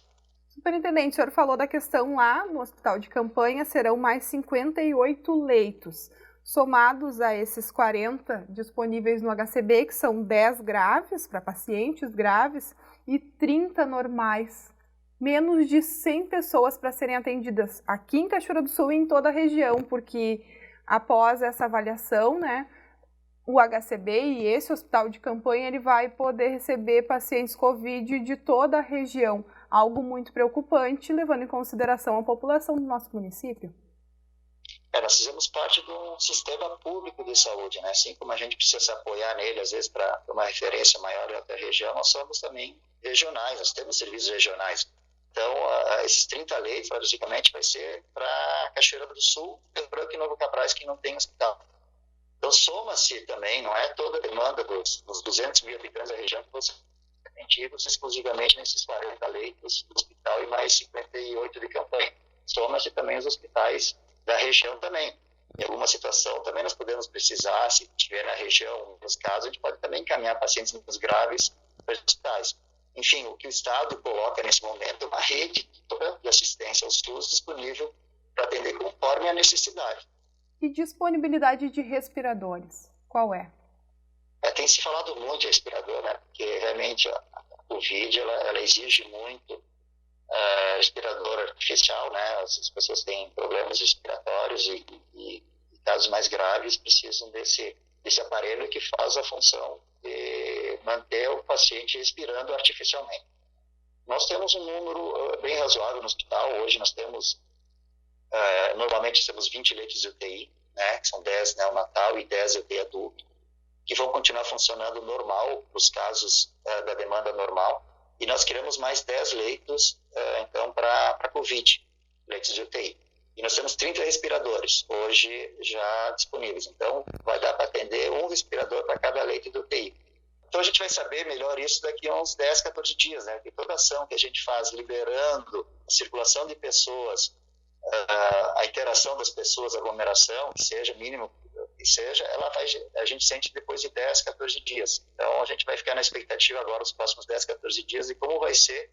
Superintendente, o senhor falou da questão lá no hospital de campanha, serão mais 58 leitos, somados a esses 40 disponíveis no HCB, que são 10 graves, para pacientes graves, e 30 normais. Menos de 100 pessoas para serem atendidas aqui em Cachoeira do Sul e em toda a região, porque após essa avaliação, né, o HCB e esse hospital de campanha ele vai poder receber pacientes Covid de toda a região. Algo muito preocupante, levando em consideração a população do nosso município. Nós fizemos parte de um sistema público de saúde, né? Assim como a gente precisa se apoiar nele, às vezes, para uma referência maior da região, nós somos também regionais, nós temos serviços regionais. Então, esses 30 leitos, basicamente, vai ser para Cachoeira do Sul, Rio Branco e Novo Cabrais, que não tem hospital. Então, soma-se também, não é toda a demanda dos 200 mil habitantes da região que vão ser atendidos exclusivamente nesses 40 leitos do hospital e mais 58 de campanha. Soma-se também os hospitais da região também. Em alguma situação também nós podemos precisar, se tiver na região, nos casos, a gente pode também encaminhar pacientes menos graves para os hospitais. Enfim, o que o Estado coloca nesse momento é uma rede toda de assistência ao SUS disponível para atender conforme a necessidade. E disponibilidade de respiradores, qual é? Tem se falado muito de respirador, né? Porque realmente a Covid ela exige muito respirador artificial, né? As pessoas têm problemas respiratórios e casos mais graves precisam desse aparelho que faz a função de manter o paciente respirando artificialmente. Nós temos um número bem razoável no hospital. Hoje nós temos, normalmente temos 20 leitos de UTI, né? Que são 10 neonatal e 10 UTI adulto, que vão continuar funcionando normal, os casos da demanda normal. E nós queremos mais 10 leitos, então, para Covid, leitos de UTI. E nós temos 30 respiradores, hoje já disponíveis. Então, vai dar para atender um respirador para cada leito de UTI. Então, a gente vai saber melhor isso daqui a uns 10, 14 dias, né? Porque toda ação que a gente faz liberando a circulação de pessoas, a interação das pessoas, a aglomeração, que seja mínimo que seja, a gente sente depois de 10, 14 dias. Então, a gente vai ficar na expectativa agora, os próximos 10, 14 dias, de como vai ser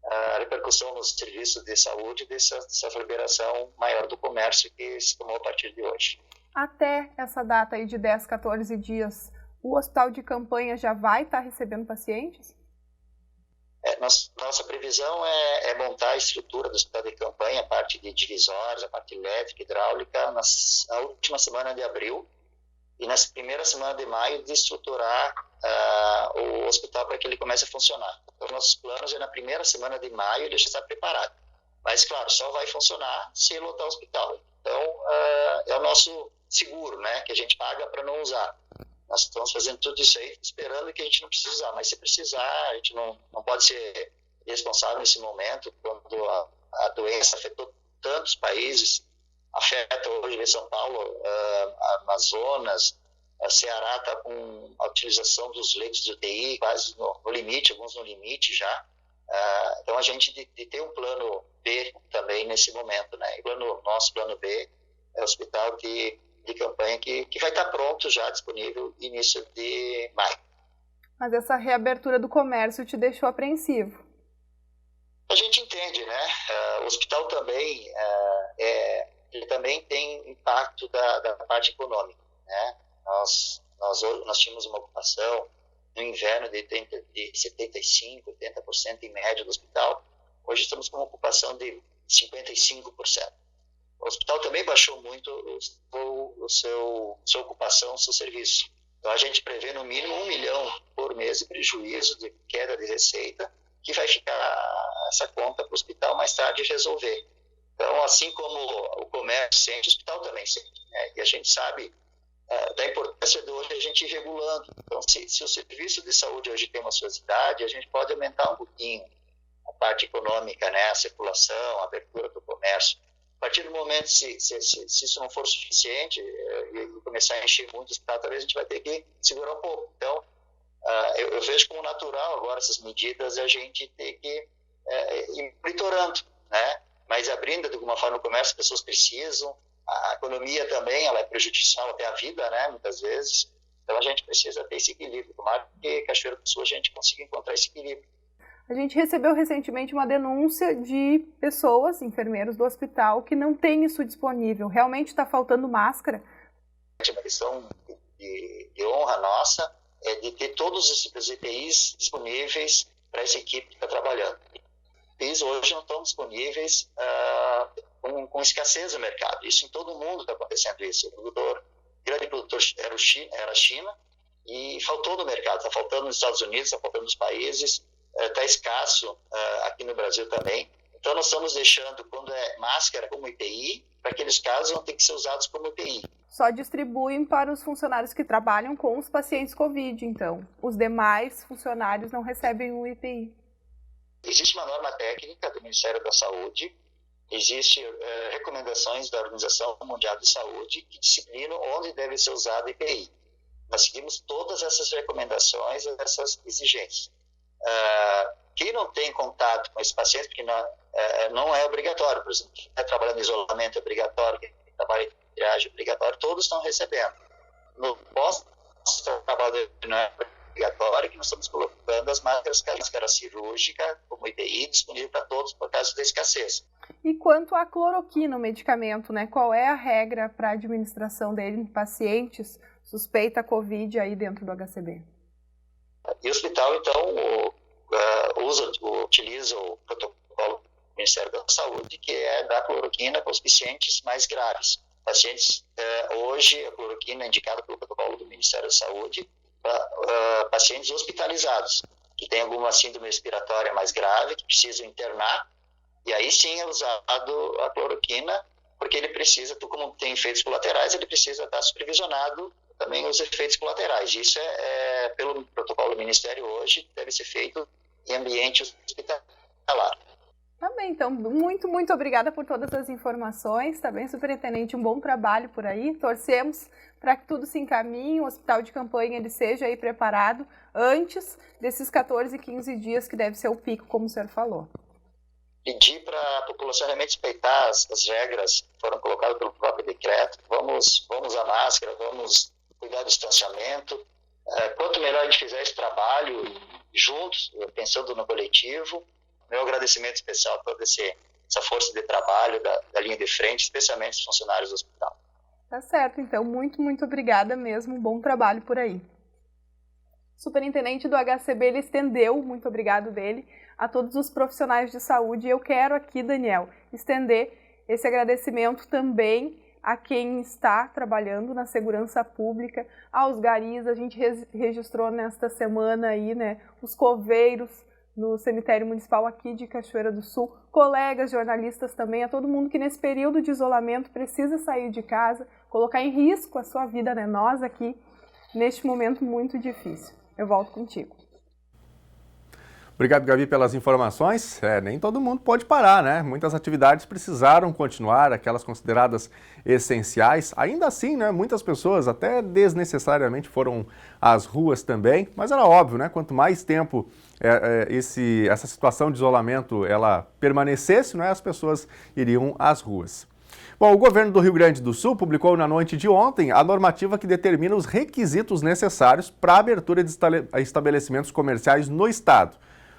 a repercussão nos serviços de saúde dessa liberação maior do comércio que se tomou a partir de hoje. Até essa data aí de 10, 14 dias, o hospital de campanha já vai estar recebendo pacientes? Nossa previsão é montar a estrutura do hospital de campanha, a parte de divisórios, a parte elétrica, hidráulica, na última semana de abril e na primeira semana de maio de estruturar o hospital para que ele comece a funcionar. Então, nossos planos é na primeira semana de maio ele já está preparado. Mas, claro, só vai funcionar se lotar o hospital. Então, é o nosso seguro, né, que a gente paga para não usar. Nós estamos fazendo tudo isso aí, esperando que a gente não precise usar. Mas se precisar, a gente não pode ser responsável nesse momento, quando a doença afetou tantos países, afeta hoje em São Paulo, Amazonas, a Ceará está com a utilização dos leitos de UTI quase no limite, alguns no limite já. Então, a gente de ter um plano B também nesse momento, né? E nosso plano B é o hospital de campanha que vai estar pronto já, disponível início de maio. Mas essa reabertura do comércio te deixou apreensivo? A gente entende, né? O hospital também, ele também tem impacto da parte econômica, né? Nós tínhamos uma ocupação no inverno de 75%, 80% em média do hospital. Hoje estamos com uma ocupação de 55%. O hospital também baixou muito sua ocupação, o seu serviço. Então, a gente prevê no mínimo 1 milhão por mês de prejuízo, de queda de receita, que vai ficar essa conta para o hospital mais tarde resolver. Então, assim como o comércio sente, o hospital também sente, né? E a gente sabe da importância de hoje a gente ir regulando. Então, se o serviço de saúde hoje tem uma ociosidade, a gente pode aumentar um pouquinho a parte econômica, né? A circulação, a abertura do comércio. A partir do momento, se isso não for suficiente e começar a encher muito o hospital, talvez a gente vai ter que segurar um pouco. Então, eu vejo como natural agora essas medidas a gente ter que ir monitorando, né? Mas abrindo de alguma forma o comércio, as pessoas precisam. A economia também ela é prejudicial até a vida, né? Muitas vezes. Então, a gente precisa ter esse equilíbrio. Tomara que Cachoeira do Sul a gente consiga encontrar esse equilíbrio. A gente recebeu recentemente uma denúncia de pessoas, enfermeiros do hospital, que não têm isso disponível. Realmente está faltando máscara? Uma questão de honra nossa é de ter todos os EPIs disponíveis para essa equipe que está trabalhando. EPIs hoje não estão disponíveis com escassez no mercado. Isso em todo mundo está acontecendo isso. O grande produtor era a China e faltou no mercado. Está faltando nos Estados Unidos, está faltando nos países. Está escasso aqui no Brasil também. Então, nós estamos deixando, quando é máscara, como EPI, para aqueles casos vão ter que ser usados como EPI. Só distribuem para os funcionários que trabalham com os pacientes Covid, então. Os demais funcionários não recebem o EPI. Existe uma norma técnica do Ministério da Saúde, existem recomendações da Organização Mundial de Saúde que disciplinam onde deve ser usado EPI. Nós seguimos todas essas recomendações, essas exigências. Quem não tem contato com esse paciente, porque não é obrigatório, por exemplo, quem está trabalhando em isolamento é obrigatório, quem trabalha em triagem é obrigatório, todos estão recebendo. No pós-trabalho não é obrigatório, que nós estamos colocando as máscaras, a máscara cirúrgica, como EPI, disponível para todos por causa da escassez. E quanto à cloroquina, o medicamento, né? Qual é a regra para a administração dele em pacientes suspeita Covid aí dentro do HCB? E o hospital, então, utiliza o protocolo do Ministério da Saúde, que é dar cloroquina para os pacientes mais graves. Pacientes, hoje, a cloroquina é indicada pelo protocolo do Ministério da Saúde para pacientes hospitalizados, que têm alguma síndrome respiratória mais grave, que precisam internar, e aí sim é usado a cloroquina, porque ele precisa, como tem efeitos colaterais, ele precisa estar supervisionado também os efeitos colaterais. Isso pelo protocolo do Ministério hoje, deve ser feito em ambiente hospitalar. Tá bem, então, muito obrigada por todas as informações, tá bem, superintendente, um bom trabalho por aí, torcemos para que tudo se encaminhe, o hospital de campanha ele seja aí preparado antes desses 14, 15 dias que deve ser o pico, como o senhor falou. Pedir para a população realmente respeitar as regras que foram colocadas pelo próprio decreto, vamos usar máscara, vamos cuidar do distanciamento, quanto melhor a gente fizer esse trabalho juntos, pensando no coletivo. Meu agradecimento especial a toda essa força de trabalho da linha de frente, especialmente os funcionários do hospital. Tá certo, então, muito obrigada mesmo, bom trabalho por aí. O superintendente do HCB, ele estendeu, muito obrigado dele, a todos os profissionais de saúde. E eu quero aqui, Daniel, estender esse agradecimento também a quem está trabalhando na segurança pública, aos garis. A gente registrou nesta semana aí, né, os coveiros no cemitério municipal aqui de Cachoeira do Sul, colegas jornalistas também, a todo mundo que nesse período de isolamento precisa sair de casa, colocar em risco a sua vida, né, nós aqui, neste momento muito difícil. Eu volto contigo. Obrigado, Gabi, pelas informações. Nem todo mundo pode parar, né? Muitas atividades precisaram continuar, aquelas consideradas essenciais. Ainda assim, né, muitas pessoas até desnecessariamente foram às ruas também, mas era óbvio, né? Quanto mais tempo essa situação de isolamento ela permanecesse, né, as pessoas iriam às ruas. Bom, o governo do Rio Grande do Sul publicou na noite de ontem a normativa que determina os requisitos necessários para a abertura de estabelecimentos comerciais no estado.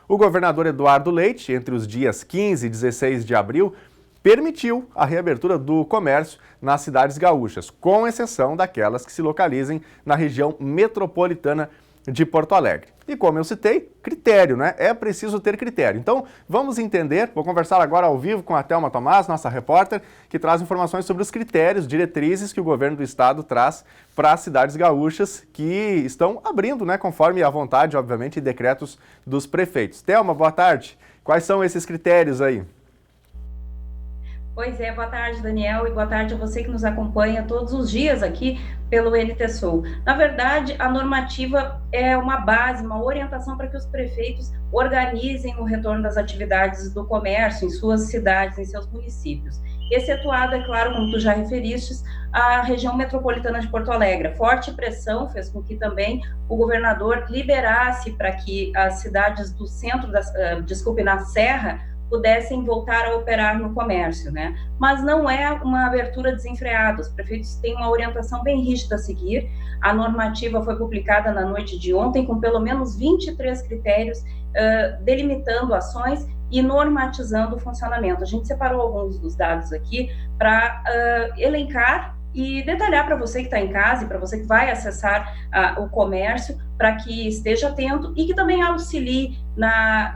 O governador Eduardo Leite, entre os dias 15 e 16 de abril, permitiu a reabertura do comércio nas cidades gaúchas, com exceção daquelas que se localizem na região metropolitana de Porto Alegre. E como eu citei, critério, né? É preciso ter critério. Então, vamos entender, vou conversar agora ao vivo com a Thelma Tomás, nossa repórter, que traz informações sobre os critérios, diretrizes que o governo do estado traz para as cidades gaúchas que estão abrindo, né? Conforme a vontade, obviamente, e decretos dos prefeitos. Thelma, boa tarde. Quais são esses critérios aí? Pois é, boa tarde, Daniel, e boa tarde a você que nos acompanha todos os dias aqui pelo NT Sul. Na verdade, a normativa é uma base, uma orientação para que os prefeitos organizem o retorno das atividades do comércio em suas cidades, em seus municípios. Excetuado, é claro, como tu já referiste, a região metropolitana de Porto Alegre. A forte pressão fez com que também o governador liberasse para que as cidades do centro, na Serra, pudessem voltar a operar no comércio, né? Mas não é uma abertura desenfreada, os prefeitos têm uma orientação bem rígida a seguir. A normativa foi publicada na noite de ontem com pelo menos 23 critérios delimitando ações e normatizando o funcionamento. A gente separou alguns dos dados aqui para elencar e detalhar para você que está em casa e para você que vai acessar o comércio, para que esteja atento e que também auxilie na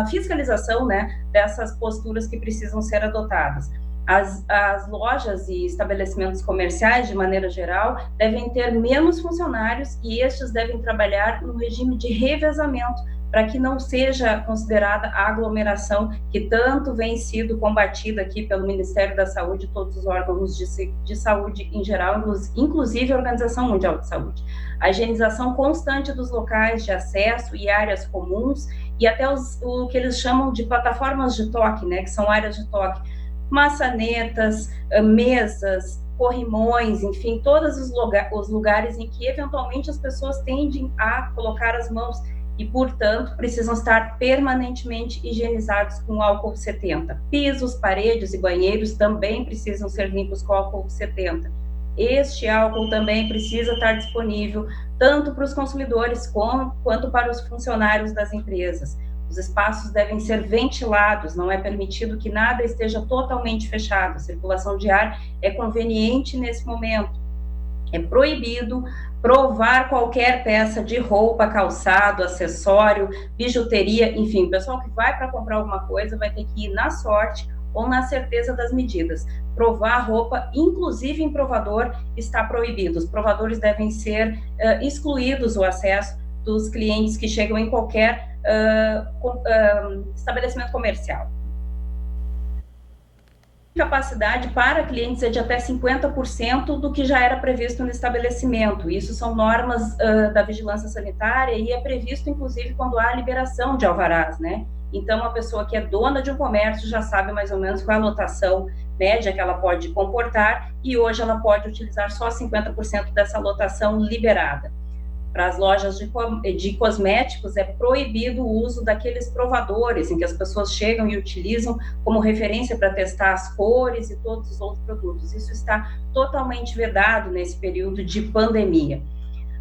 fiscalização, né, dessas posturas que precisam ser adotadas. As lojas e estabelecimentos comerciais, de maneira geral, devem ter menos funcionários e estes devem trabalhar no regime de revezamento, para que não seja considerada a aglomeração que tanto vem sido combatida aqui pelo Ministério da Saúde e todos os órgãos de saúde em geral, inclusive a Organização Mundial de Saúde. A higienização constante dos locais de acesso e áreas comuns e até o que eles chamam de plataformas de toque, né, que são áreas de toque, maçanetas, mesas, corrimões, enfim, todos os lugares em que eventualmente as pessoas tendem a colocar as mãos e, portanto, precisam estar permanentemente higienizados com álcool 70. Pisos, paredes e banheiros também precisam ser limpos com álcool 70. Este álcool também precisa estar disponível tanto para os consumidores quanto para os funcionários das empresas. Os espaços devem ser ventilados, não é permitido que nada esteja totalmente fechado. A circulação de ar é conveniente nesse momento. É proibido provar qualquer peça de roupa, calçado, acessório, bijuteria, enfim, o pessoal que vai para comprar alguma coisa vai ter que ir na sorte ou na certeza das medidas. Provar roupa, inclusive em provador, está proibido. Os provadores devem ser excluídos o acesso dos clientes que chegam em qualquer estabelecimento comercial. Capacidade para clientes é de até 50% do que já era previsto no estabelecimento. Isso são normas da vigilância sanitária e é previsto, inclusive, quando há liberação de alvarás, né? Então, a pessoa que é dona de um comércio já sabe mais ou menos qual a lotação média que ela pode comportar e hoje ela pode utilizar só 50% dessa lotação liberada. Para as lojas de cosméticos, é proibido o uso daqueles provadores em que as pessoas chegam e utilizam como referência para testar as cores e todos os outros produtos. Isso está totalmente vedado nesse período de pandemia.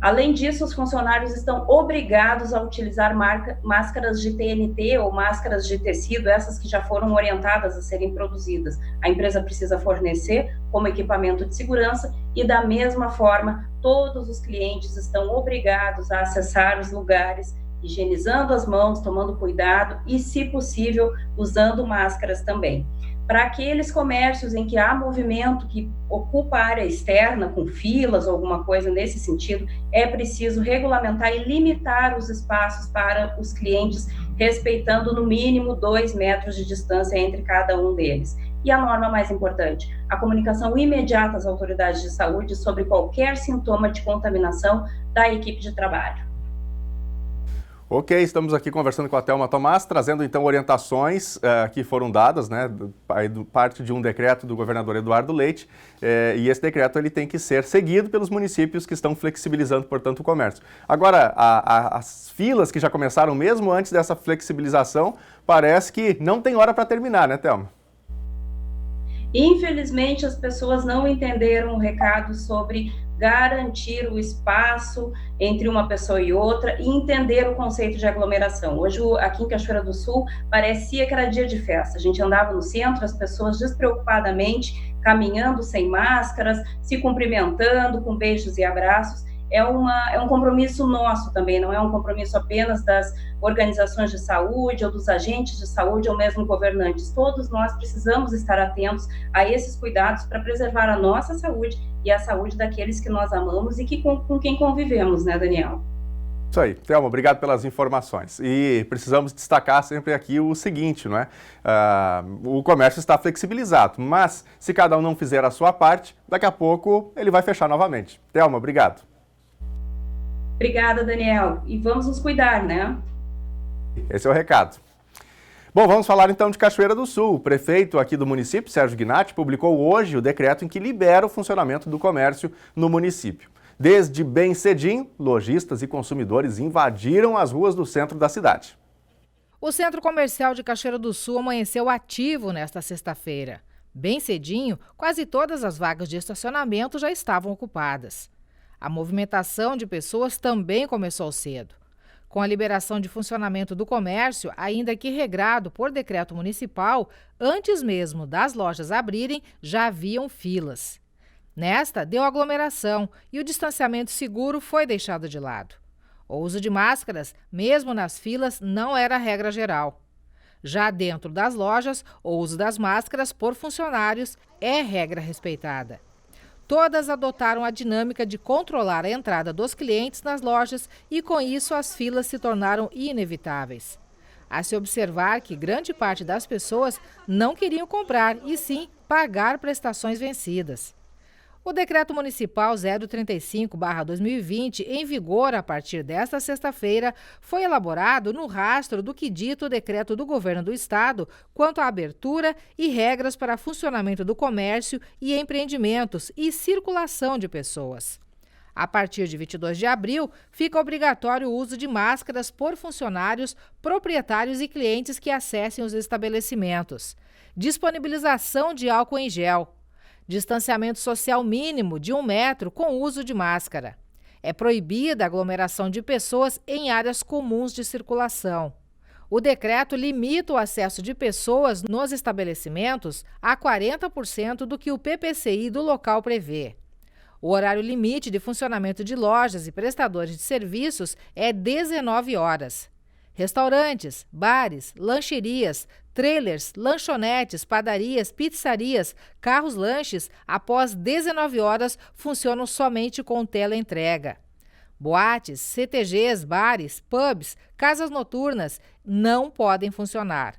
Além disso, os funcionários estão obrigados a utilizar máscaras de TNT ou máscaras de tecido, essas que já foram orientadas a serem produzidas. A empresa precisa fornecer como equipamento de segurança e, da mesma forma, todos os clientes estão obrigados a acessar os lugares, higienizando as mãos, tomando cuidado e, se possível, usando máscaras também. Para aqueles comércios em que há movimento que ocupa a área externa, com filas ou alguma coisa nesse sentido, é preciso regulamentar e limitar os espaços para os clientes, respeitando no mínimo 2 metros de distância entre cada um deles. E a norma mais importante, a comunicação imediata às autoridades de saúde sobre qualquer sintoma de contaminação da equipe de trabalho. Ok, estamos aqui conversando com a Thelma Tomás, trazendo então orientações que foram dadas, né, parte de um decreto do governador Eduardo Leite, e esse decreto ele tem que ser seguido pelos municípios que estão flexibilizando, portanto, o comércio. Agora, as filas que já começaram mesmo antes dessa flexibilização, parece que não tem hora para terminar, né, Thelma? Infelizmente, as pessoas não entenderam o recado sobre garantir o espaço entre uma pessoa e outra e entender o conceito de aglomeração. Hoje, aqui em Cachoeira do Sul, parecia que era dia de festa. A gente andava no centro, as pessoas despreocupadamente caminhando sem máscaras, se cumprimentando com beijos e abraços. É um compromisso nosso também, não é um compromisso apenas das organizações de saúde ou dos agentes de saúde ou mesmo governantes. Todos nós precisamos estar atentos a esses cuidados para preservar a nossa saúde e a saúde daqueles que nós amamos e com quem convivemos, né, Daniel? Isso aí. Thelma, obrigado pelas informações. E precisamos destacar sempre aqui o seguinte, não é? O comércio está flexibilizado, mas se cada um não fizer a sua parte, daqui a pouco ele vai fechar novamente. Thelma, obrigado. Obrigada, Daniel. E vamos nos cuidar, né? Esse é o recado. Bom, vamos falar então de Cachoeira do Sul. O prefeito aqui do município, Sérgio Gnatti, publicou hoje o decreto em que libera o funcionamento do comércio no município. Desde bem cedinho, lojistas e consumidores invadiram as ruas do centro da cidade. O centro comercial de Cachoeira do Sul amanheceu ativo nesta sexta-feira. Bem cedinho, quase todas as vagas de estacionamento já estavam ocupadas. A movimentação de pessoas também começou cedo. Com a liberação de funcionamento do comércio, ainda que regrado por decreto municipal, antes mesmo das lojas abrirem, já haviam filas. Nesta, deu aglomeração e o distanciamento seguro foi deixado de lado. O uso de máscaras, mesmo nas filas, não era a regra geral. Já dentro das lojas, o uso das máscaras por funcionários é regra respeitada. Todas adotaram a dinâmica de controlar a entrada dos clientes nas lojas e, com isso, as filas se tornaram inevitáveis. A se observar que grande parte das pessoas não queriam comprar e sim pagar prestações vencidas. O Decreto Municipal 035/2020, em vigor a partir desta sexta-feira, foi elaborado no rastro do que dita o decreto do Governo do Estado quanto à abertura e regras para funcionamento do comércio e empreendimentos e circulação de pessoas. A partir de 22 de abril, fica obrigatório o uso de máscaras por funcionários, proprietários e clientes que acessem os estabelecimentos. Disponibilização de álcool em gel. Distanciamento social mínimo de 1 metro com uso de máscara. É proibida a aglomeração de pessoas em áreas comuns de circulação. O decreto limita o acesso de pessoas nos estabelecimentos a 40% do que o PPCI do local prevê. O horário limite de funcionamento de lojas e prestadores de serviços é 19 horas. Restaurantes, bares, lancherias, trailers, lanchonetes, padarias, pizzarias, carros-lanches, após 19 horas, funcionam somente com teleentrega. Boates, CTGs, bares, pubs, casas noturnas não podem funcionar.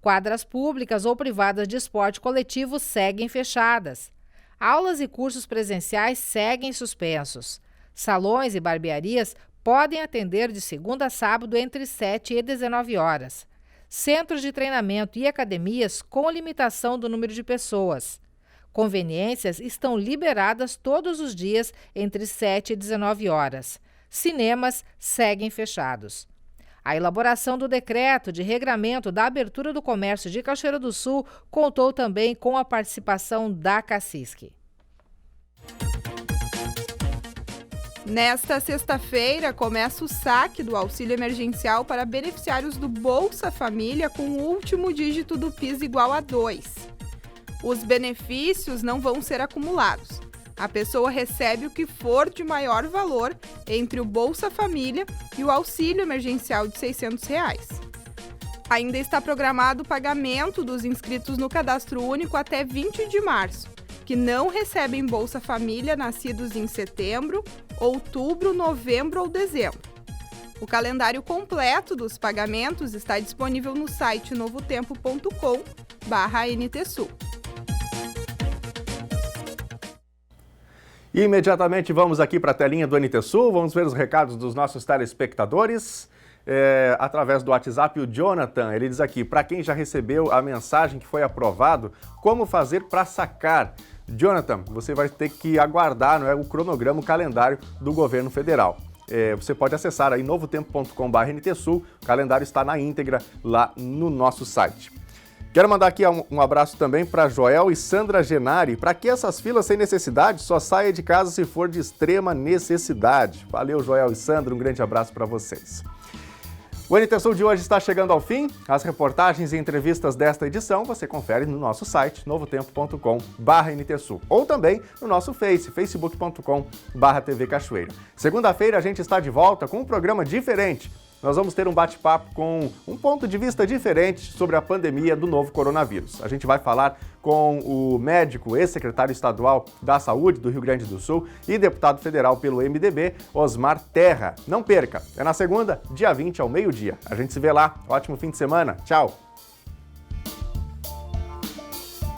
Quadras públicas ou privadas de esporte coletivo seguem fechadas. Aulas e cursos presenciais seguem suspensos. Salões e barbearias podem atender de segunda a sábado entre 7 e 19 horas. Centros de treinamento e academias com limitação do número de pessoas. Conveniências estão liberadas todos os dias entre 7 e 19 horas. Cinemas seguem fechados. A elaboração do decreto de regramento da abertura do comércio de Cachoeira do Sul contou também com a participação da CACISC. Nesta sexta-feira, começa o saque do auxílio emergencial para beneficiários do Bolsa Família com o último dígito do PIS igual a 2. Os benefícios não vão ser acumulados. A pessoa recebe o que for de maior valor entre o Bolsa Família e o auxílio emergencial de R$ 600. Ainda está programado o pagamento dos inscritos no Cadastro Único até 20 de março, que não recebem Bolsa Família nascidos em setembro, outubro, novembro ou dezembro. O calendário completo dos pagamentos está disponível no site novotempo.com/NTSul. E imediatamente vamos aqui para a telinha do NTSul, vamos ver os recados dos nossos telespectadores. Através do WhatsApp, o Jonathan, ele diz aqui, para quem já recebeu a mensagem que foi aprovado, como fazer para sacar? Jonathan, você vai ter que aguardar, não é, o cronograma, o calendário do governo federal. Você pode acessar aí novotempo.com/NTSul, o calendário está na íntegra lá no nosso site. Quero mandar aqui um abraço também para Joel e Sandra Genari. Para que essas filas sem necessidade? Só saia de casa se for de extrema necessidade. Valeu, Joel e Sandra, um grande abraço para vocês. O NTSul de hoje está chegando ao fim. As reportagens e entrevistas desta edição você confere no nosso site, novotempo.com/NTSul, ou também no nosso facebook.com/TV Cachoeira. Segunda-feira a gente está de volta com um programa diferente. Nós vamos ter um bate-papo com um ponto de vista diferente sobre a pandemia do novo coronavírus. A gente vai falar com o médico, ex-secretário estadual da Saúde do Rio Grande do Sul e deputado federal pelo MDB, Osmar Terra. Não perca, é na segunda, dia 20 ao meio-dia. A gente se vê lá. Ótimo fim de semana. Tchau!